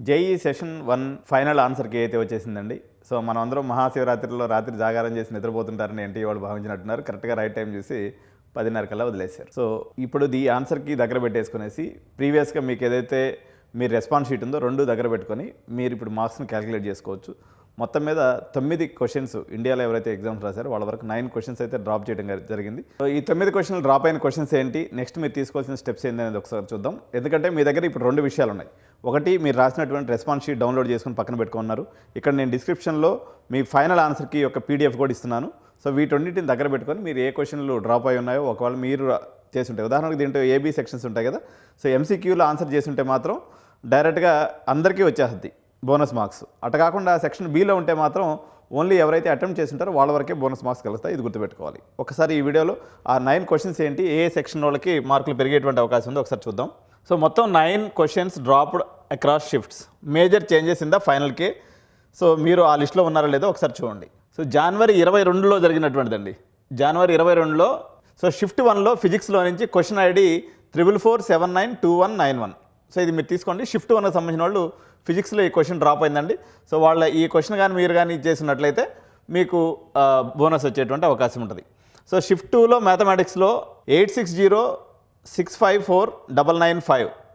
JEE session 1 final ఆన్సర్కి అయితే వచ్చేసిందండి. So మనం అందరం మహాశివరాత్రిలో రాత్రి జాగారం చేసి నిద్రపోతుంటారని ఎన్టీ వాళ్ళు భావించినట్టున్నారు. కరెక్ట్గా రైట్ టైం చూసి 10:30 కల్లా వదిలేశారు. సో ఇప్పుడు ఈ ఆన్సర్కి దగ్గర పెట్టేసుకునేసి ప్రీవియస్గా మీకు ఏదైతే మీరు రెస్పాన్స్ షీట్ ఉందో 2 దగ్గర పెట్టుకొని మీరు ఇప్పుడు మార్క్స్ని క్యాలిక్యులేట్ చేసుకోవచ్చు. మొత్తం మీద 9 క్వశ్చన్స్ ఇండియాలో ఎవరైతే ఎగ్జామ్స్ రాశారో వాళ్ళ వరకు 9 క్వశ్చన్స్ అయితే డ్రాప్ చేయడం జరిగింది. సో ఈ 9 క్వశ్చన్లు డ్రాప్ అయిన క్వశ్చన్స్ ఏంటి, నెక్స్ట్ మీరు తీసుకోవాల్సిన స్టెప్స్ ఏంటి అనేది ఒకసారి చూద్దాం. ఎందుకంటే మీ దగ్గర ఇప్పుడు 2 విషయాలు ఉన్నాయి. ఒకటి, మీరు రాసినటువంటి రెస్పాన్స్ షీట్ డౌన్లోడ్ చేసుకుని పక్కన పెట్టుకున్నారు. ఇక్కడ నేను డిస్క్రిప్షన్లో మీ ఫైనల్ ఆన్సర్కి ఒక పీడిఎఫ్ కూడా ఇస్తున్నాను. సో వీటన్నిటిని దగ్గర పెట్టుకొని మీరు ఏ క్వశ్చన్లు డ్రాప్ అయి ఉన్నాయో ఒకవేళ మీరు చేస్తుంటే, ఉదాహరణకు దీంట్లో ఏబీ సెక్షన్స్ ఉంటాయి కదా. సో ఎంసీక్యూలో ఆన్సర్ చేస్తుంటే మాత్రం డైరెక్ట్గా అందరికీ వచ్చేస్తుంది బోనస్ మార్క్స్. అటు కాకుండా సెక్షన్ బీలో ఉంటే మాత్రం ఓన్లీ ఎవరైతే అటెంప్ట్ చేస్తుంటారో వాళ్ళ వరకే బోనస్ మార్క్స్ కలుస్తాయి. ఇది గుర్తుపెట్టుకోవాలి. ఒకసారి ఈ వీడియోలో ఆ 9 క్వశ్చన్స్ ఏంటి, ఏ సెక్షన్ వాళ్ళకి మార్కులు పెరిగేటువంటి అవకాశం ఉందో ఒకసారి చూద్దాం. సో మొత్తం 9 questions dropped across shifts, major changes in the ఫైనల్కి. సో మీరు ఆ లిస్ట్లో ఉన్నారో లేదో ఒకసారి చూడండి. సో జనవరి 22లో జరిగినటువంటిదండి. జనవరి 22లో సో షిఫ్ట్ 1లో ఫిజిక్స్లో నుంచి క్వశ్చన్ ఐడి 4447929191. సో ఇది మీరు తీసుకోండి. షిఫ్ట్ 1కి సంబంధించిన వాళ్ళు ఫిజిక్స్లో ఈ క్వశ్చన్ డ్రాప్ అయిందండి. సో వాళ్ళ ఈ క్వశ్చన్ కానీ మీరు కానీ ఇచ్చేసినట్లయితే మీకు బోనస్ వచ్చేటువంటి అవకాశం ఉంటుంది. సో షిఫ్ట్ 2లో మ్యాథమెటిక్స్లో 8606549995